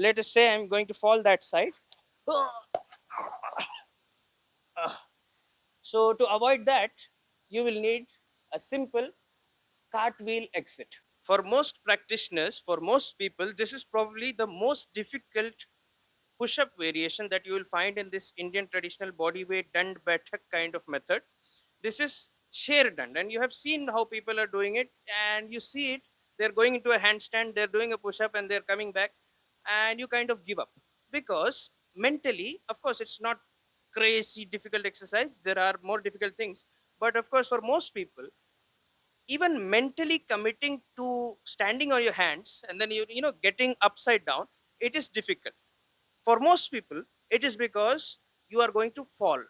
Let us say I'm going to fall that side. So to avoid that, you will need a simple cartwheel exit. For most practitioners, for most people, this is probably the most difficult push-up variation that you will find in this Indian traditional bodyweight dand baithak kind of method. This is sheer dand, and you have seen how people are doing it, and you see it. They're going into a handstand, they're doing a push-up, and they're coming back, and you kind of give up because mentally, of course, it's not crazy difficult exercise. There are more difficult things, but of course, for most people, even mentally committing to standing on your hands and then you know getting upside down, it is difficult. For most people, it is because you are going to fall,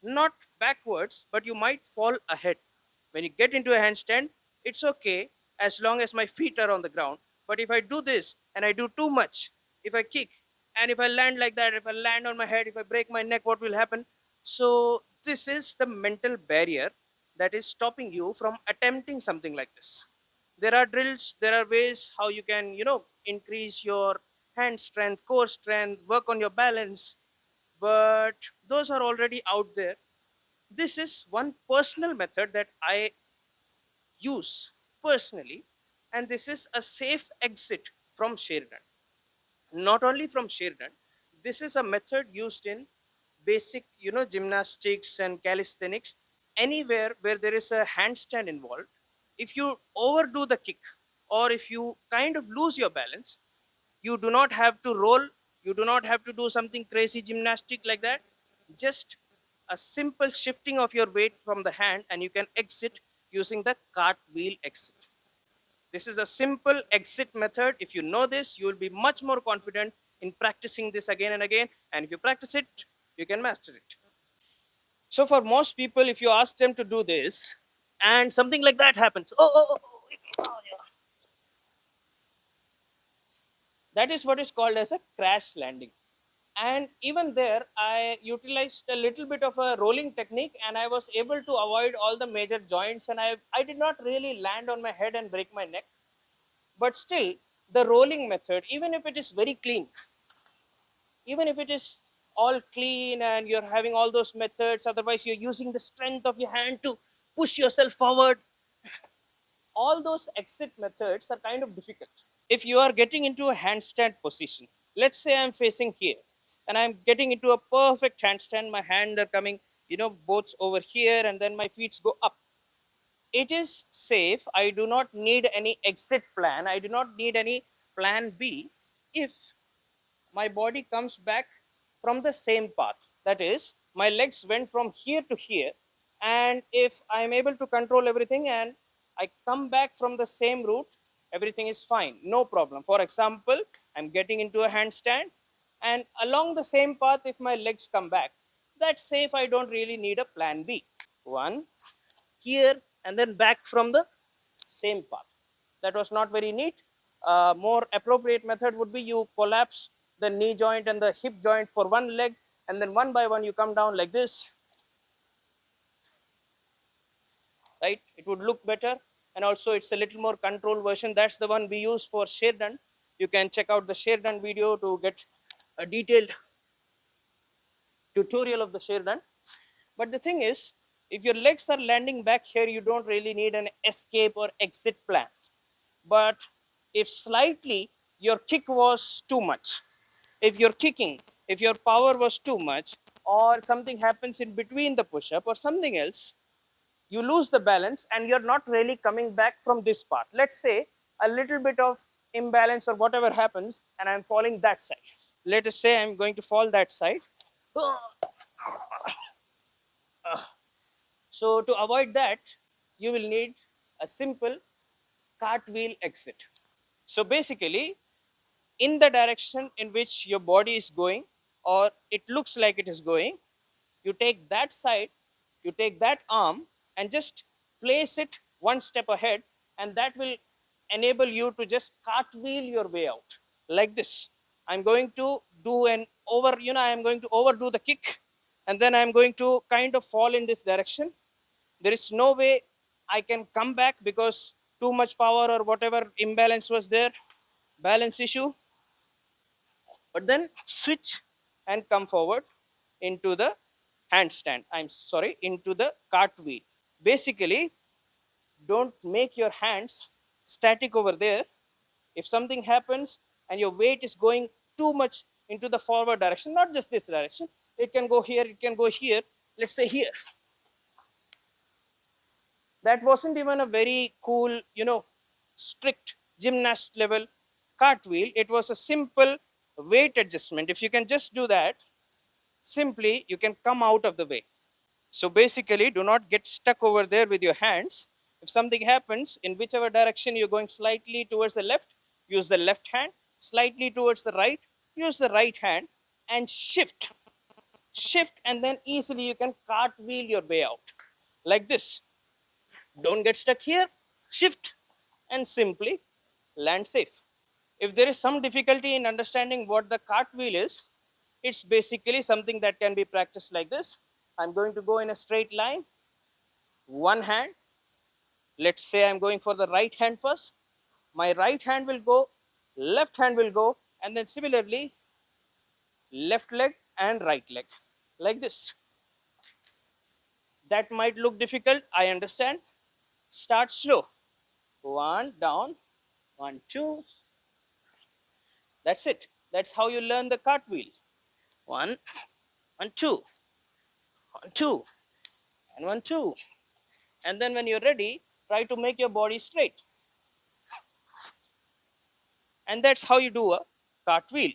not backwards, but you might fall ahead. When you get into a handstand, it's okay as long as my feet are on the ground. But if I do this and I do too much, if I kick and if I land like that, if I land on my head, if I break my neck, what will happen? So, this is the mental barrier that is stopping you from attempting something like this. There are drills, there are ways how you can, increase your hand strength, core strength, work on your balance, but those are already out there. This is one personal method that I use personally, and this is a safe exit from Sheridan. Not only from Sheridan, this is a method used in basic, gymnastics and calisthenics, anywhere where there is a handstand involved. If you overdo the kick or if you kind of lose your balance, you do not have to roll, you do not have to do something crazy gymnastic like that. Just a simple shifting of your weight from the hand, and you can exit using the cartwheel exit. This is a simple exit method. If you know this, you will be much more confident in practicing this again and again. And if you practice it, you can master it. So, for most people, if you ask them to do this and something like that happens, that is what is called as a crash landing. And even there, I utilized a little bit of a rolling technique, and I was able to avoid all the major joints, and I did not really land on my head and break my neck. But still, the rolling method, even if it is very clean, even if it is all clean and you're having all those methods, otherwise you're using the strength of your hand to push yourself forward, all those exit methods are kind of difficult. If you are getting into a handstand position, let's say I'm facing here and I'm getting into a perfect handstand, my hands are coming, both over here, and then my feet go up. It is safe. I do not need any exit plan. I do not need any plan B if my body comes back from the same path. That is, my legs went from here to here, and if I'm able to control everything and I come back from the same route, everything is fine, no problem. For example, I'm getting into a handstand, and along the same path, if my legs come back, that's safe. I don't really need a plan B. One, here, and then back from the same path. That was not very neat. More appropriate method would be you collapse the knee joint and the hip joint for one leg, and then one by one you come down like this, right? It would look better, and also it's a little more controlled version. That's the one we use for Sherdan. You can check out the Sherdan video to get a detailed tutorial of the Sherdan. But the thing is, if your legs are landing back here, you don't really need an escape or exit plan. But if slightly your kick was too much, if you're kicking, if your power was too much, or something happens in between the push up or something else, you lose the balance and you're not really coming back from this part. Let's say a little bit of imbalance or whatever happens, and I'm falling that side. Let us say I'm going to fall that side. So, to avoid that, you will need a simple cartwheel exit. So, basically, in the direction in which your body is going, or it looks like it is going, you take that side, you take that arm, and just place it one step ahead, and that will enable you to just cartwheel your way out like this. I'm going to do an over, I'm going to overdo the kick, and then I'm going to kind of fall in this direction. There is no way I can come back because too much power or whatever imbalance was there, balance issue. but then switch and come forward into the handstand. I'm sorry, into the cartwheel. Basically, don't make your hands static over there. If something happens and your weight is going too much into the forward direction, not just this direction, it can go here, it can go here, let's say here. That wasn't even a very cool, strict gymnast level cartwheel. It was a simple weight adjustment. If you can just do that, simply you can come out of the way. So basically, do not get stuck over there with your hands. If something happens in whichever direction you're going, slightly towards the left, use the left hand, slightly towards the right, use the right hand, and shift, and then easily you can cartwheel your way out like this. Don't get stuck here, shift, and simply land safe. If there is some difficulty in understanding what the cartwheel is, it's basically something that can be practiced like this. I'm going to go in a straight line, one hand. Let's say I'm going for the right hand first. My right hand will go, left hand will go, and then similarly, left leg and right leg, like this. That might look difficult, I understand. Start slow. One, down, one, two. That's it. That's how you learn the cartwheel. One, one, two, one, two, and one, two. And then when you're ready, try to make your body straight. And that's how you do a cartwheel.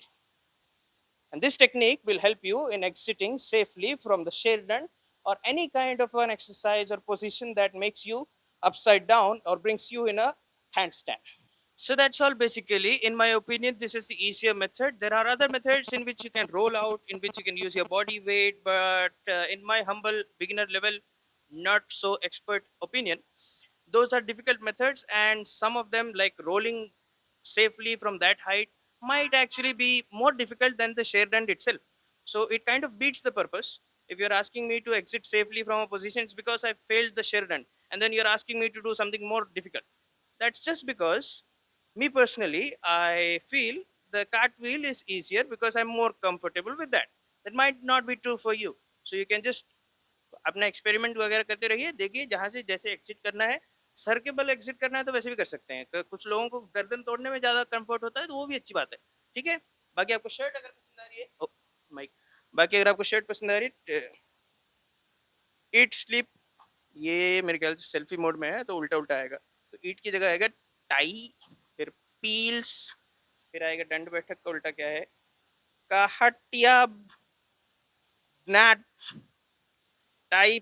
And this technique will help you in exiting safely from the Sheridan or any kind of an exercise or position that makes you upside down or brings you in a handstand. So that's all basically. In my opinion, this is the easier method. There are other methods in which you can roll out, in which you can use your body weight, but in my humble beginner level, not so expert opinion, those are difficult methods, and some of them, like rolling safely from that height, might actually be more difficult than the shared end itself. So it kind of beats the purpose. If you're asking me to exit safely from a position, it's because I failed the shared end, and then you're asking me to do something more difficult. That's just because me personally, I feel the cartwheel is easier because I'm more comfortable with that. That might not be true for you. So you can just अपना experiment वगैरह करते रहिए, देखिए जहाँ से जैसे exit करना है, सर के बल एग्जिट करना है तो वैसे भी कर सकते हैं। कुछ लोगों को गर्दन तोड़ने में ज़्यादा कंफर्ट होता है तो वो भी अच्छी बात है। ठीक है, बाकी आपको शर्ट अगर पसंद आ रही है, ओ माइक, बाकी अगर आपको शर्ट पसंद आ रही है, ईट स्लीप, ये मेरे ख्याल से सेल्फी मोड में है तो उल्टा उल्टा आएगा। तो ईट की जगह आएगा टाई, फिर पील्स, फिर आएगा दंड बैठक का उल्टा क्या है, काहटिया, नैट, टाई